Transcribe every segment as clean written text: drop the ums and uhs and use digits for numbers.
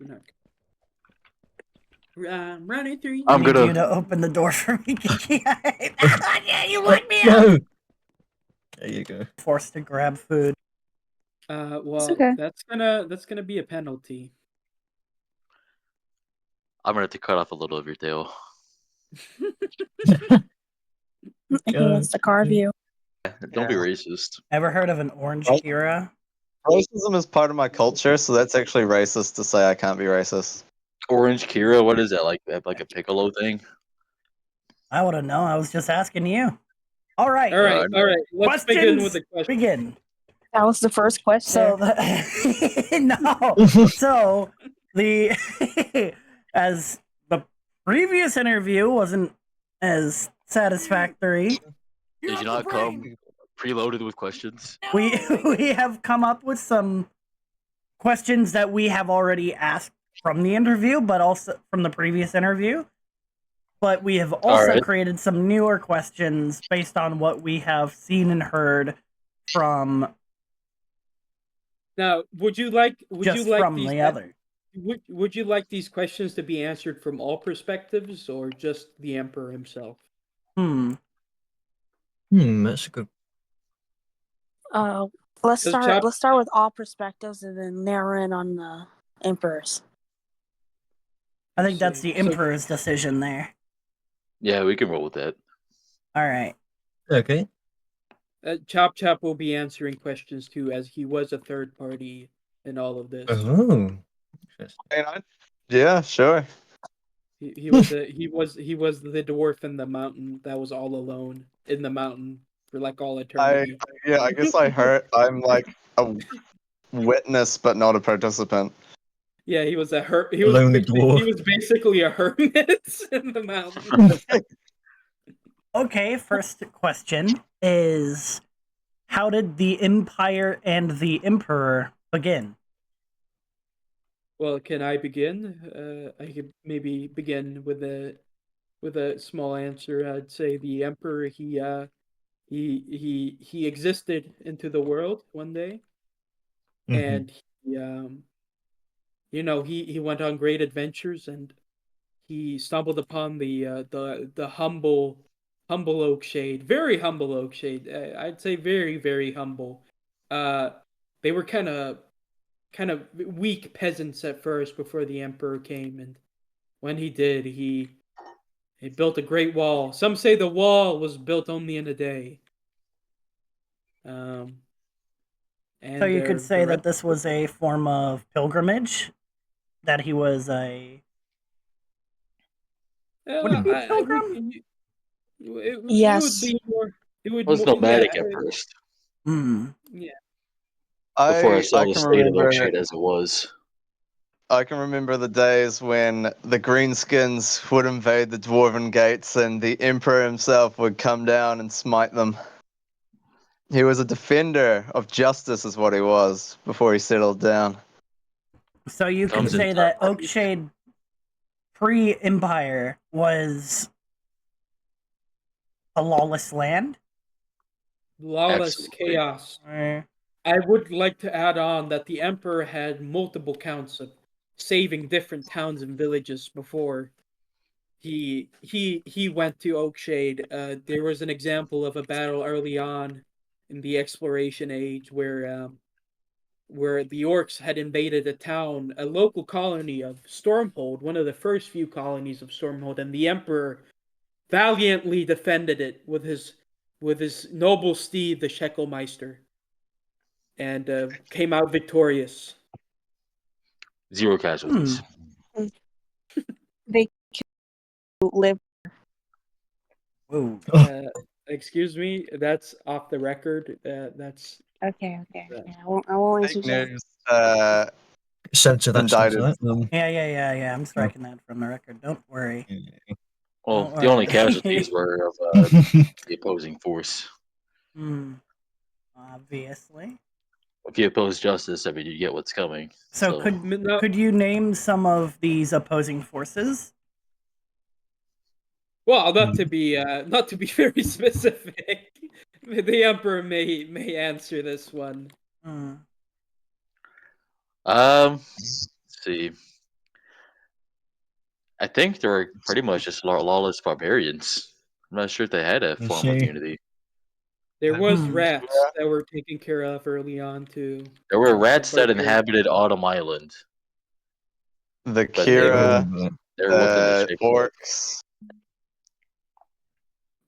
Round 3. I I'm need gonna. you to open the door for me, Kiki. Yeah, you locked me out. No. There you go. Forced to grab food. Well, okay. that's gonna be a penalty. I'm gonna have to cut off a little of your tail. He wants to carve you. Don't be Yeah. racist. Ever heard of an orange Right. Kira? Racism is part of my culture, so that's actually racist to say I can't be racist. Orange Kira, what is that? Like a piccolo thing? I would have known. I was just asking you. All right. All right. Let's begin with the Questions. question. Begin. That was the first question. So no. So the as the previous interview wasn't as satisfactory, Did you not come preloaded with questions? we have come up with some questions that we have already asked from the interview, but also from the previous interview. But we have also Alright. created some newer questions based on what we have seen and heard from Now, would you like from these the other. would you like these questions to be answered from all perspectives or just the Emperor himself? That's a good. Let's Does start. Chop- Let's start with all perspectives and then narrow in on the emperors. I think that's the So- Emperor's decision there. Yeah, we can roll with that. All right. Okay. Chop will be answering questions too, as he was a third party in all of this. Oh. Yeah, sure. He was the dwarf in the mountain that was all alone in the mountain for like all eternity. I guess I heard. I'm like a witness, but not a participant. Yeah, he was a he Lonely was dwarf. he was basically a hermit in the mountain. Okay, first question is how did the Empire and the Emperor begin? Well, can I begin? I could maybe begin with a small answer. I'd say the Emperor he existed into the world one day, and he he went on great adventures, and he stumbled upon the humble Oakshade, very humble Oakshade. I'd say very, very humble. They were kind of weak peasants at first before the Emperor came, and when he did, he built a great wall. Some say the wall was built only in a day. And So you could say that this was a form of pilgrimage, that he was a pilgrim? Yes. It would was more, nomadic yeah, at first. yeah. Before I I saw the can state of remember. Oakshade as it was. I can remember the days when the greenskins would invade the dwarven gates, and the Emperor himself would come down and smite them. He was a defender of justice, is what he was before he settled down. So you can Comes in say that time. Oakshade pre-Empire was a lawless land? Lawless Absolutely. chaos. I would like to add on that the Emperor had multiple counts of saving different towns and villages before he went to Oakshade. There was an example of a battle early on in the exploration age where the orcs had invaded a local colony of Stormhold, one of the first few colonies of Stormhold, and the Emperor valiantly defended it with his noble steed, the Sheckelmeister, and came out victorious. 0 casualties. They live. Ooh. Excuse me, that's off the record. That's Okay. I won't answer Fake that. news. Censor that stuff, Indicted. right? Yeah. I'm striking that from the record. Don't worry. Well, Don't the only worry. casualties were of the opposing force. Obviously. If you oppose justice, I mean, you get what's coming. So could you name some of these opposing forces? well, not to be very specific. The Emperor may answer this one. Let's see. I think they were pretty much just lawless barbarians. I'm not sure if they had a I form of see. unity. There was Hmm. rats that were taken care of early on too. There were The rats that barbarians. inhabited Autumn Island, The but they were Kira, they were looked into the shape. orcs.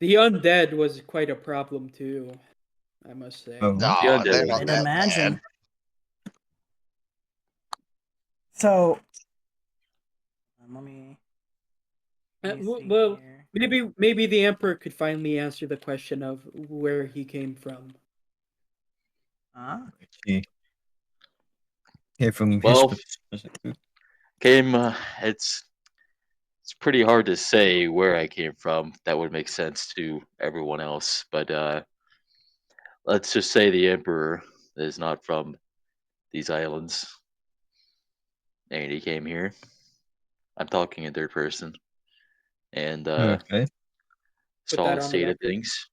The undead was quite a problem too, I must say. Oh, The Oh, undead they're was not I'd that imagine. bad. So, let me Well, here. maybe the emperor could finally answer the question of where he came from. see. Here from his Well, perspective. came. It's pretty hard to say where I came from. That would make sense to everyone else, but let's just say the emperor is not from these islands, and he came here. I'm talking in third person, and Okay. Put saw that the on the state of record. things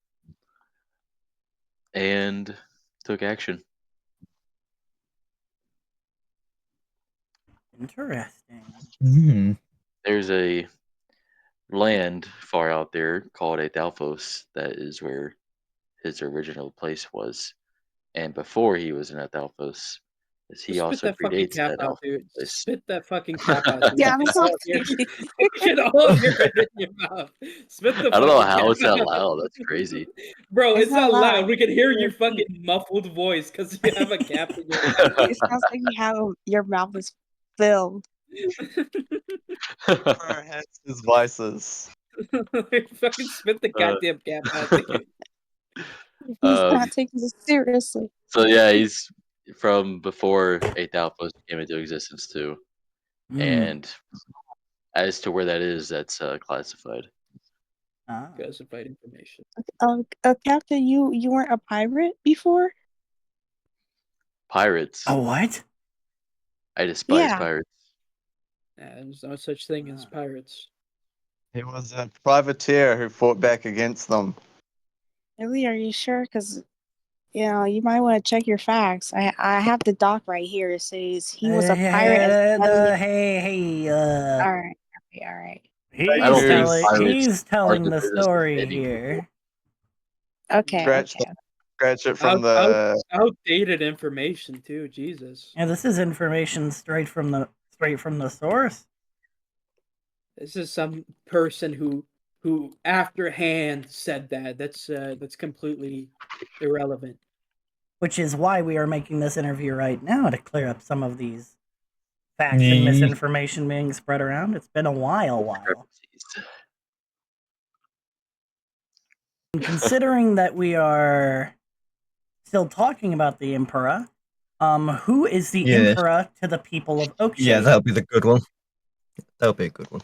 and took action. Interesting. Hmm. There's a land far out there called Adalphos that is where his original place was. And before he was in Adalphos, as he Spit also that fucking predates cap that out, Alpha dude. place. Spit that fucking cap out, dude. Yeah, We I'm can all hear. We can all hear it in your mouth. Spit the I don't know fucking how cap it's that out. loud. That's crazy. Bro, it's not loud. We can hear your Repeat. fucking muffled voice because you have a cap in your It sounds like you have your mouth is filled. Emperor has his vices. Fucking spit the goddamn cap out, dude. He's um, not taking this seriously. so yeah, he's from before Adalphos came into existence too. Hmm. And as to where that is, that's classified. Classified information. Captain, you weren't a pirate before? Pirates. Oh, what? I despise Yeah. pirates. There's no such thing as pirates. He was a privateer who fought back against them. Really, are you sure? Because you might want to check your facts. I have the doc right here. It says he was a pirate. Hey, All right, all right. I don't think pirates He's are telling the the business story anymore. here. Okay, Scratch okay. Scratch it from the. Outdated information too. Jesus, Yeah, this is information straight from the source. this is some person who afterhand said that. That's completely irrelevant. Which is why we are making this interview right now, to clear up some of these facts and Nee. misinformation being spread around. It's been a while. And considering that we are still talking about the Emperor, who is the Yes. Emperor to the people of Oakshade? Yeah, that'll be the good one. That'll be a good one.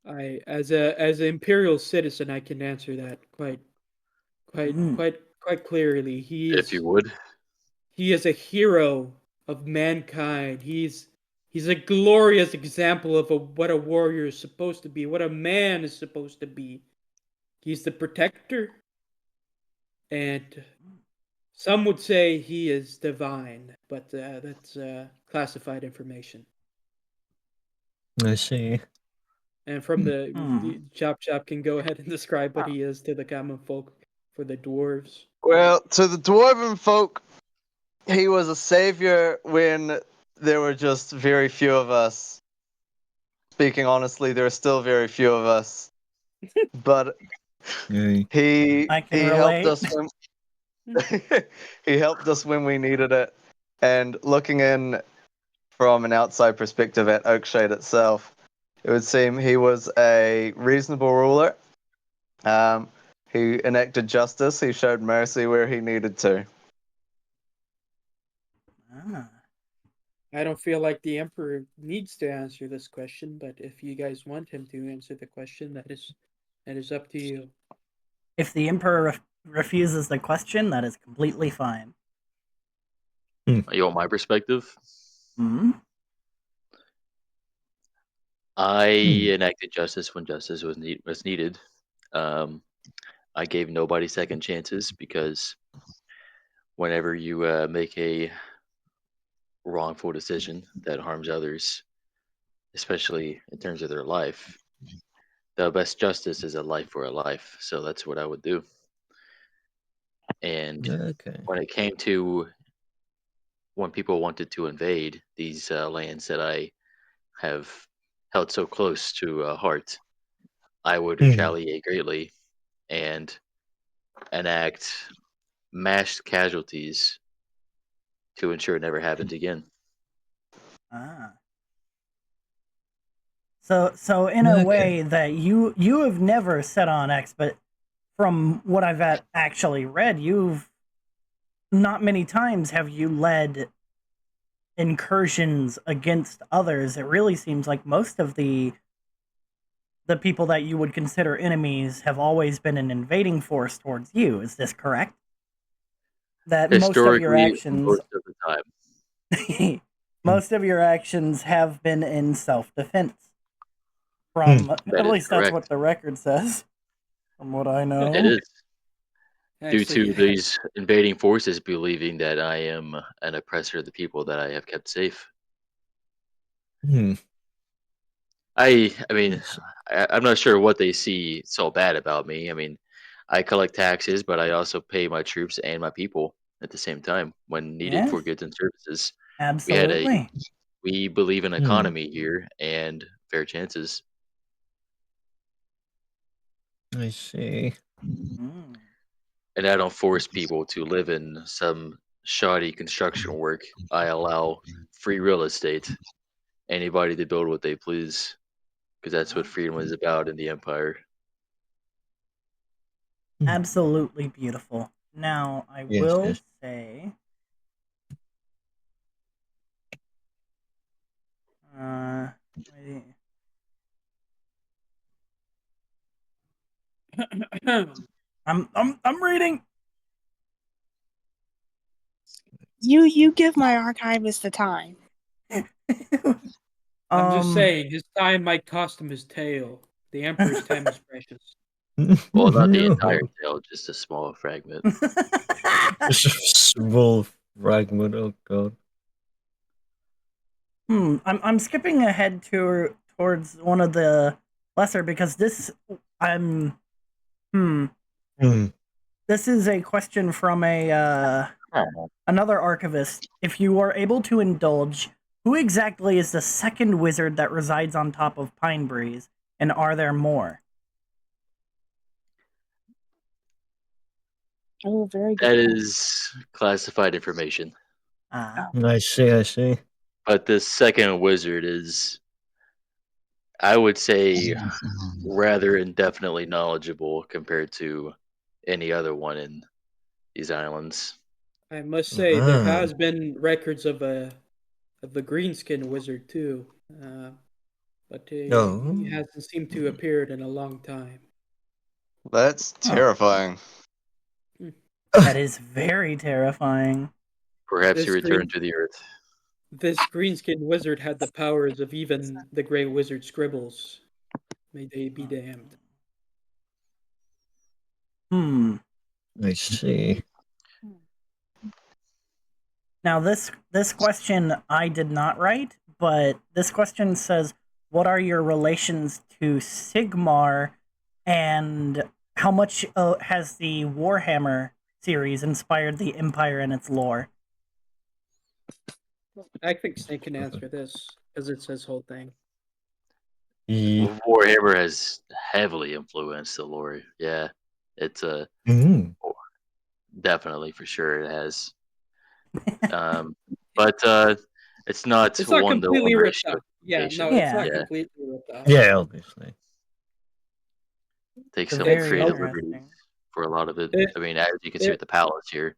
I, as an imperial citizen, I can answer that quite clearly. If you would. He is a hero of mankind. He's a glorious example of what a warrior is supposed to be, what a man is supposed to be. He's the protector, and some would say he is divine, but that's classified information. I see. And from the Chop can go ahead and describe what he is to the common folk for the dwarves. Well, to the dwarven folk, he was a savior when there were just very few of us. Speaking honestly, there are still very few of us. But Yay. he I can helped relate. us when he helped us when we needed it. And looking in from an outside perspective at Oakshade itself, it would seem he was a reasonable ruler. He enacted justice. He showed mercy where he needed to. I don't feel like the emperor needs to answer this question, but if you guys want him to answer the question, that is up to you. If the Emperor refuses the question, that is completely fine. You want my perspective? Hmm? I enacted justice when justice was needed. I gave nobody second chances because whenever you make a wrongful decision that harms others, especially in terms of their life. The best justice is a life for a life. So that's what I would do. And Okay. when it came to when people wanted to invade these lands that I have held so close to heart, I would retaliate greatly and enact mass casualties to ensure it never happens again. Ah. So in a Okay. way that you have never set on X, but from what I've actually read, you've not many times have you led incursions against others. It really seems like most of the people that you would consider enemies have always been an invading force towards you. Is this correct? That most of your Historically, actions most of the time. most of your actions have been in self-defense. From That at is least that's correct. what the record says, from what I know. It is. Due Actually, to these invading forces believing that I am an oppressor of the people that I have kept safe. Hmm. I mean, Yes. I'm not sure what they see so bad about me. I mean, I collect taxes, but I also pay my troops and my people at the same time when needed for Yes, goods and services. absolutely. We believe in Hmm. economy here and fair chances. I see. Mm. And I don't force people to live in some shoddy construction work. I allow free real estate, anybody to build what they please, because that's what freedom is about in the empire. Absolutely beautiful. Now, I Yes, will yes. say, uh, wait, I'm reading. You give my archivist the time. I'm just saying, his time might cost him his tail. The Emperor's time is precious. Well, not the No. entire tale, just a small fragment. Just a small fragment. Oh god. I'm skipping ahead towards one of the lesser because this I'm hmm Hmm. this is a question from a another archivist. If you are able to indulge, who exactly is the second wizard that resides on top of Pine Breeze, and are there more? Oh, very good. That point. is classified information. Ah, I see, I see. But the second wizard is, I would say, rather indefinitely knowledgeable compared to any other one in these islands. I must say, there Ah. has been records of the greenskin wizard too, but he Oh. hasn't seemed to appeared in a long time. That's huh. terrifying. That is very terrifying. Perhaps he This returned green to the earth. this greenskin wizard had the powers of even the Grey Wizard scribbles. May they be damned. Hmm. I see. Now this question I did not write, but this question says, "What are your relations to Sigmar, and how much has the Warhammer series inspired the Empire and its lore?" I think Snake can answer this because it's his whole thing. E- Warhammer has heavily influenced the lore. Yeah, it's a Mm. definitely for sure it has. But it's not It's not one-to-one completely ripped ratio up. Yeah, no, communication. it's not Yeah, Yeah, completely ripped up. Yeah, obviously. take it's some It's very creative liberties interesting. for a lot of it. it I mean, as you can see it with the palace here.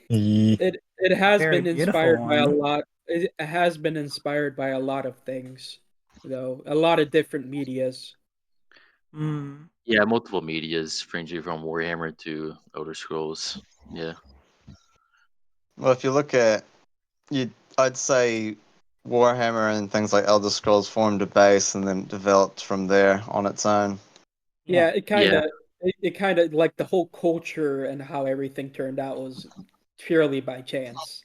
E- it has Very been beautiful inspired by a one. lot. It has been inspired by a lot of things, though. A lot of different medias. Hmm. Yeah, multiple medias, ranging from Warhammer to Elder Scrolls. Yeah, Well, if you look at you, I'd say Warhammer and things like Elder Scrolls formed a base and then developed from there on its own. Yeah, Yeah. yeah, it kind of like the whole culture and how everything turned out was purely by chance,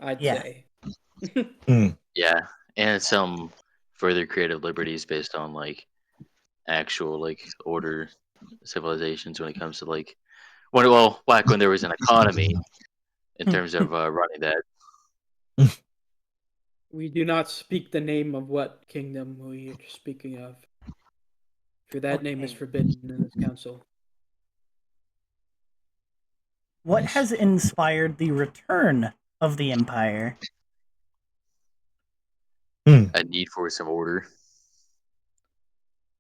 I'd Yeah. say. mm. yeah. and some further creative liberties based on like actual like order civilizations when it comes to like back when there was an economy in terms of running that. We do not speak the name of what kingdom we are speaking of, for that name is Okay. forbidden in this council. What has inspired the return of the Empire? A need for some order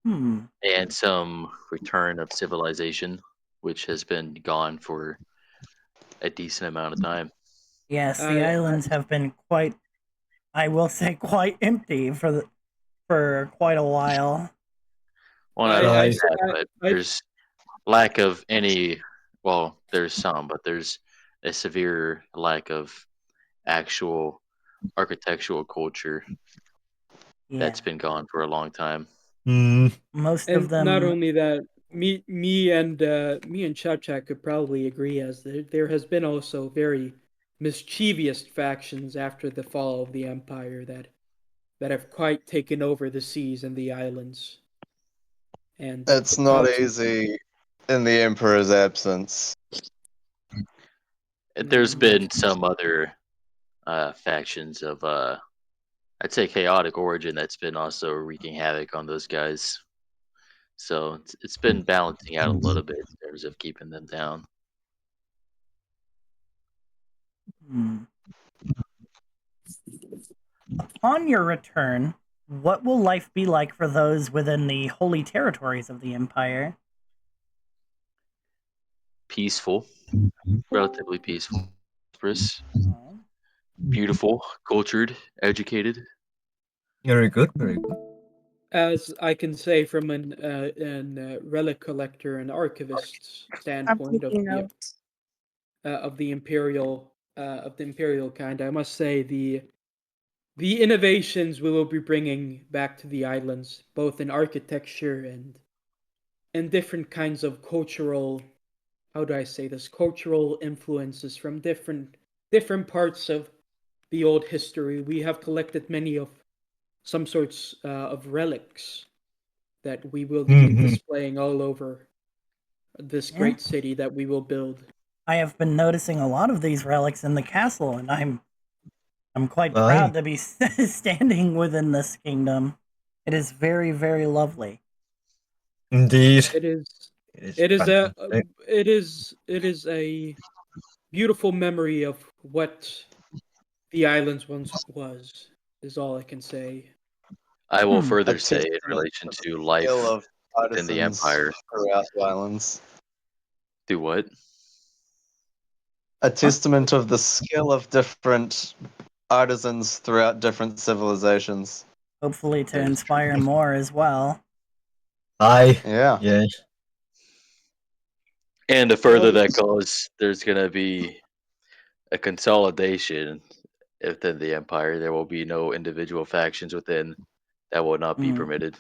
Hmm. and some return of civilization, which has been gone for a decent amount of time. Yes, the I islands have been quite, I will say, quite empty for quite a while. Well, I not I only Nice. that, but there's lack of any. Well, there's some, but there's a severe lack of actual architectural culture Yeah, that's been gone for a long time. most of and not them. only that, me and Chachak could probably agree, as there has been also very mischievous factions after the fall of the empire that have quite taken over the seas and the islands. And It's the not council. easy in the Emperor's absence. There's been Most, some other factions of, I'd say, chaotic origin that's been also wreaking havoc on those guys. So it's been balancing out a little bit in terms of keeping them down. hmm. Upon your return, what will life be like for those within the holy territories of the Empire? Peaceful, relatively peaceful, prosperous, Oh. beautiful, cultured, educated. Very good, very good. As I can say from an relic collector and archivist's I'm standpoint taking notes. of the imperial kind, I must say the innovations we will be bringing back to the islands, both in architecture and different kinds of cultural, how do I say this, cultural influences from different parts of the old history. We have collected many of some sorts of relics that we will be displaying all over this Yeah. great city that we will build. I have been noticing a lot of these relics in the castle, and I'm quite Aye. proud to be standing within this kingdom. It is very, very lovely. Indeed. It is It it is a fantastic. it is a beautiful memory of what the islands once was. Is all I can say. I will Hmm. A further say in testament relation to the to skill life of within the artisans empire. throughout the islands. Do what? A testament of the skill of different artisans throughout different civilizations. Hopefully, to That is true. inspire more as well. Aye. Yeah. Yes. And the further that goes, there's gonna be a consolidation within the empire. There will be no individual factions within that will not be Hmm. permitted.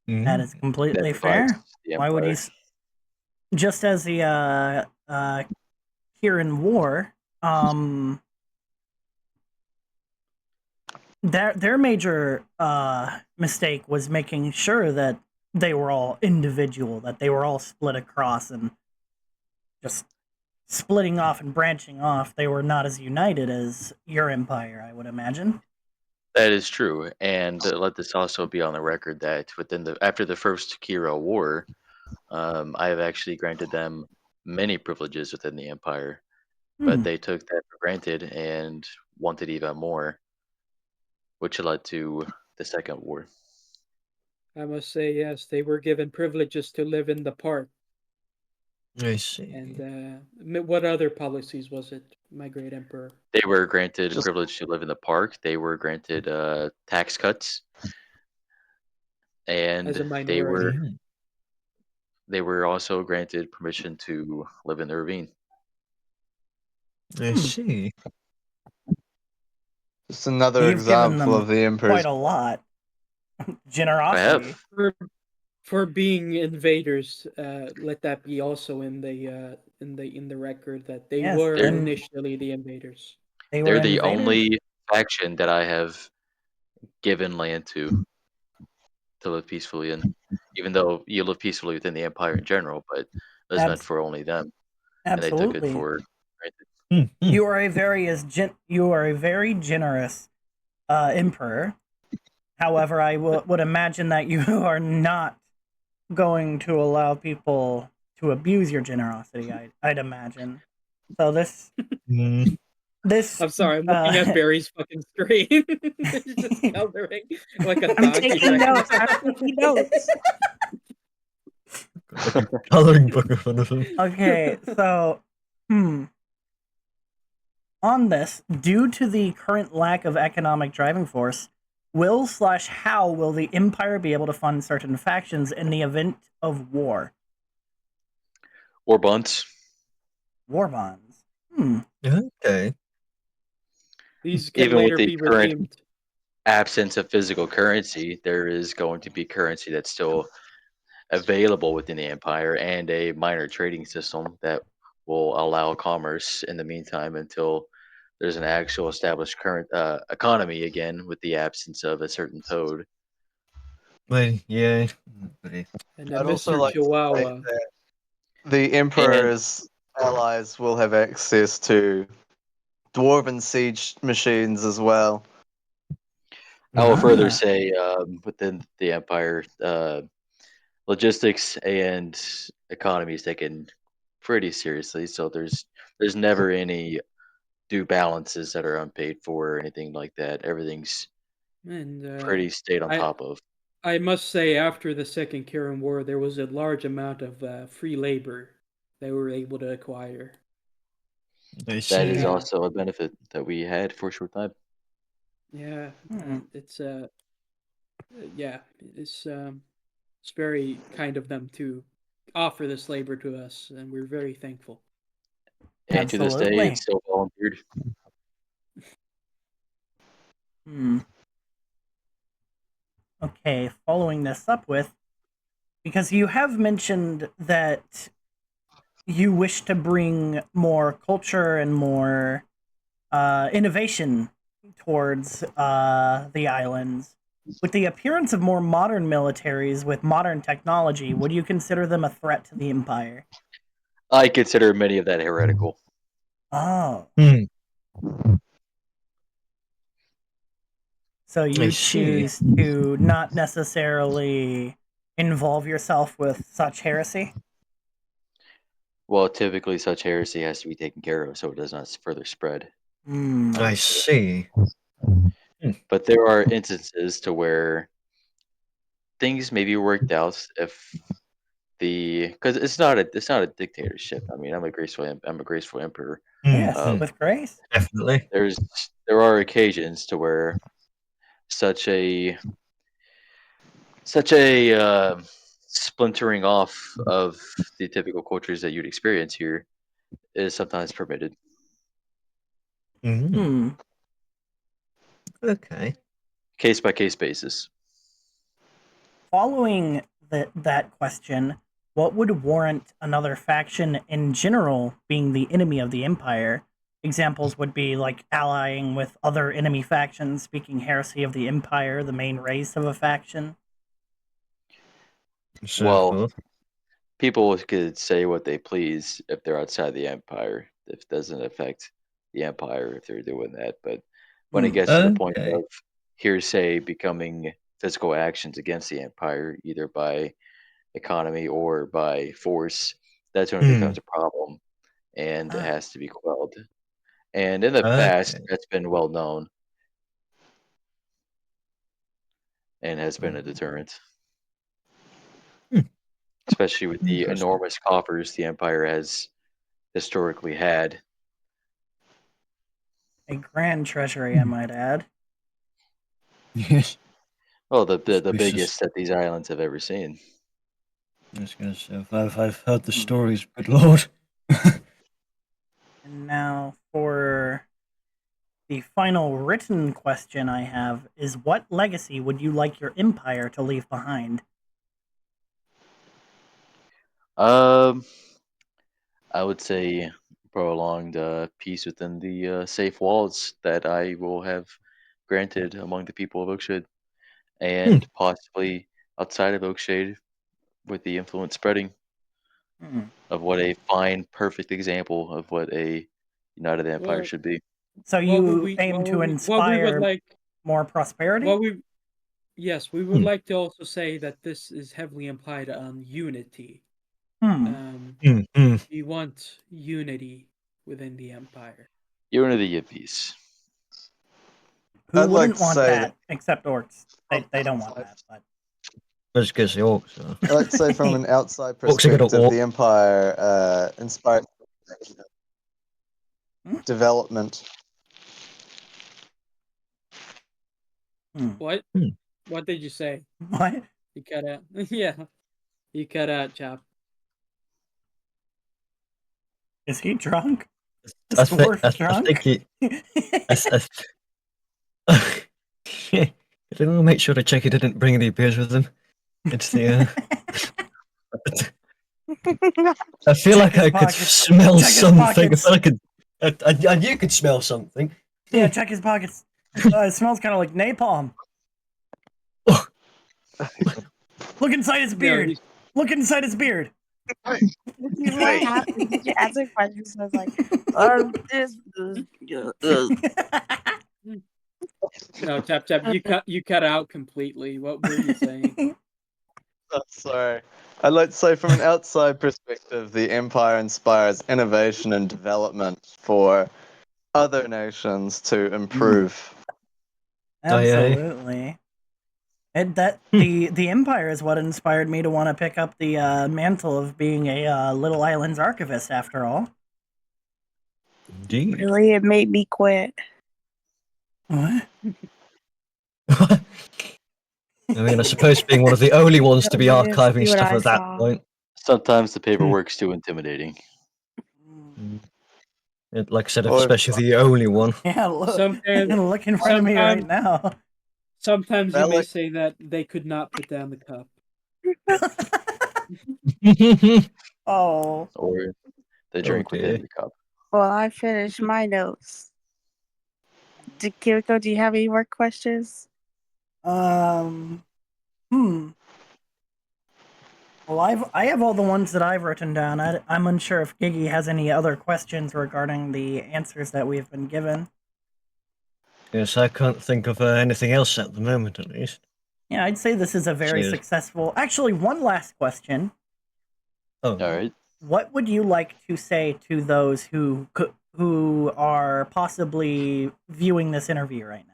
That is That completely divides fair. the Why would you? empire. Just as the here in war, their major mistake was making sure that they were all individual, that they were all split across, and just splitting off and branching off. They were not as united as your empire, I would imagine. That is true, and let this also be on the record that within the after the first Kira War, I have actually granted them many privileges within the empire, but Hmm. they took that for granted and wanted even more, which led to the second war. I must say yes, they were given privileges to live in the park. I see. And what other policies was it, my great emperor? They were granted Just privilege to live in the park. They were granted tax cuts, As a and minority. they were also granted permission to live in the ravine. I Hmm. see. just another You've given example them of the Emperor's quite a lot. I Generosity. have. For being invaders, let that be also in the record that they Yes, were They're then initially the invaders. they were they're the invaders. only faction that I have given land to live peacefully in, even though you live peacefully within the empire in general, but it was meant Abs- for only them, and they took it absolutely. for granted. You are a very generous emperor. However, I would imagine that you are not going to allow people to abuse your generosity. I'd imagine. So this Mm. this I'm sorry, I'm looking at Barry's fucking screen. It's just coloring like a I'm donkey taking right notes. now. I'm taking notes. Got like a coloring book in front of him. Okay, so on this, due to the current lack of economic driving force, how will the Empire be able to fund certain factions in the event of war? War bonds. War bonds. Okay. These can Even with later the be current redeemed. absence of physical currency, there is going to be currency that's still available within the empire and a minor trading system that will allow commerce in the meantime until there's an actual established current economy again with the absence of a certain toad. Well, yeah. But And I'd also Mr. like to say Chihuahua. that the And Emperor's allies will have access to dwarven siege machines as well. I will further Ah, say within the empire, logistics and economy is taken pretty seriously. So there's never any due balances that are unpaid for or anything like that. Everything's And pretty stayed on I top of. I must say, after the Second Karen War, there was a large amount of free labor they were able to acquire. I That is see. yeah. also a benefit that we had for a short time. Yeah, Hmm. it's yeah, it's very kind of them to offer this labor to us, and we're very thankful. And to this day, it's Absolutely. still volunteered. Hmm. Okay, following this up with, because you have mentioned that you wish to bring more culture and more innovation towards the islands. With the appearance of more modern militaries with modern technology, would you consider them a threat to the Empire? I consider many of that heretical. Oh, Hmm. so I you see. choose to not necessarily involve yourself with such heresy? Well, typically such heresy has to be taken care of so it does not further spread. Hmm. I see. But there are instances to where things may be worked out if the because it's not a dictatorship. I mean, I'm a graceful emperor. Yes, Um, with grace. Definitely. there are occasions to where such a such a splintering off of the typical cultures that you'd experience here is sometimes permitted. Mm. Hmm. Okay. Case by case basis. Following that question, what would warrant another faction in general being the enemy of the Empire? Examples would be like allying with other enemy factions, speaking heresy of the Empire, the main race of a faction. So Well, forth. people could say what they please if they're outside the empire. If it doesn't affect the empire if they're doing that. But when it Hmm. gets to the point Okay. of hearsay becoming physical actions against the empire, either by economy or by force, that's when it Hmm. becomes a problem and it Ah, has to be quelled. And in the past, Okay. that's been well known and has been a Hmm. deterrent, especially with the Interesting. enormous coffers the empire has historically had. a grand treasury, I might add. Yes. Well, the Suspicious. biggest that these islands have ever seen. I was gonna say, I've heard the Hmm. stories, but Lord. And now for the final written question I have is what legacy would you like your empire to leave behind? Um, I would say prolonged peace within the safe walls that I will have granted among the people of Oakshade, and possibly outside of Oakshade, with the influence spreading Hmm. of what a fine, perfect example of what a united empire Well, should be. So what would you we aim to what we would inspire like more prosperity? what we yes, we would Hmm. like to also say that this is heavily implied on unity. Hmm. We want unity within the empire. Unity of peace. Who I'd like wouldn't to want say that except orcs? They don't want that, but Let's get the orcs. So. I'd like to say from an outside Orcs are gonna perspective, orc. the Empire inspired Hmm? development. What? Hmm. What did you say? what? You cut out. Yeah, you cut out, Chop. Is he drunk? Is I think dwarf I drunk? think he. I didn't make sure to check he didn't bring any beers with him. It's the. I feel Check like his I could pockets. smell Check his something. I pockets. feel like I knew you could smell something. Yeah, check his pockets. It smells kind of like napalm. Oh, Look inside his beard. Look inside his beard. What happened? Did you answer questions? I was like, this. No, Chop, you cut out completely. What were you saying? Oh, sorry. I'd like to say from an outside perspective, the Empire inspires innovation and development for other nations to improve. Absolutely. And the Empire is what inspired me to want to pick up the mantle of being a Little Island's archivist. After all, indeed. Really, it made me quit. what? I mean, I suppose being one of the only ones to be I didn't archiving see what stuff I at that saw. point. Sometimes the paperwork's too intimidating. Like I said, Or- especially the only one. Yeah, look, Sometimes, look in front of me right now. sometimes you may Relic. say that they could not put down the cup. Oh, Or they Oh, drink dear. within the cup. Well, I finished my notes. Kiriko, do you have any more questions? Well, I have all the ones that I've written down. I'm unsure if Giggy has any other questions regarding the answers that we've been given. Yes, I can't think of anything else at the moment, at least. Yeah, I'd say this is a very Cheers. successful. Actually, one last question. Oh, All right. What would you like to say to those who are possibly viewing this interview right now?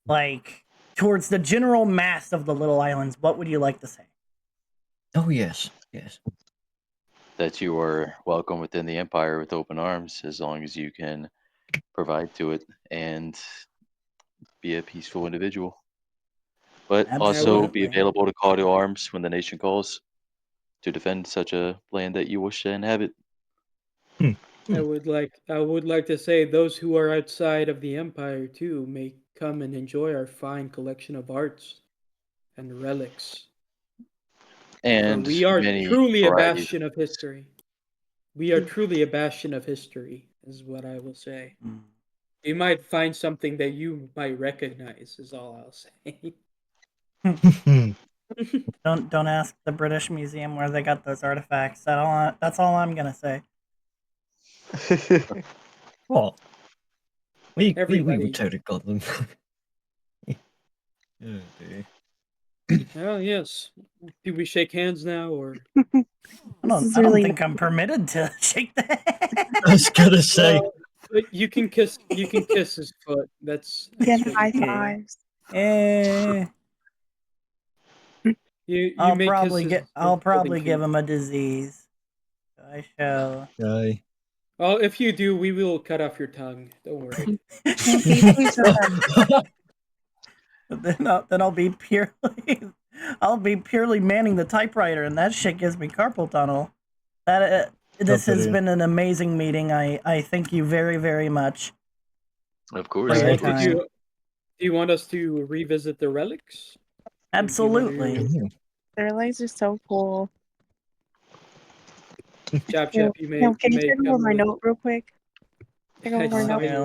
Like, towards the general mass of the Little Islands, what would you like to say? oh yes, yes. That you are welcome within the empire with open arms as long as you can provide to it and be a peaceful individual. But also be Absolutely. available to call to arms when the nation calls to defend such a land that you wish to inhabit. I would like to say those who are outside of the empire too may come and enjoy our fine collection of arts and relics. For And we are many truly a varieties. bastion of history. We are truly a bastion of history, is what I will say. Mm. You might find something that you might recognize, is all I'll say. Don't ask the British Museum where they got those artifacts. That's all I'm gonna say. What? We Everybody. totally got them. Oh, dear. Oh yes. Do we shake hands now, or? I This is don't really think I'm permitted to shake the I was gonna say. Well, but you can kiss. You can kiss his foot. That's get what high you can. fives. Eh, You I'll may probably kiss his I'll building probably give feet. him a disease. I shall. Aye. Well, if you do, we will cut off your tongue. Don't worry. Can you please remember? Then I'll be purely manning the typewriter, and that shit gives me carpal tunnel. This has brilliant. been an amazing meeting. I thank you very, very much. Of course. For your Of course. time. Do you want us to revisit the relics? Or do you want Absolutely. to- Their legs are so cool. Chap, Yo, you may. yo, can you may check over come my with- note real quick? Check I over my saw note. Yeah,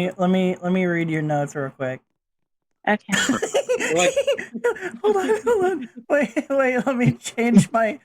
you. let me read your notes real quick. Okay. Like- hold on. Wait, let me change my.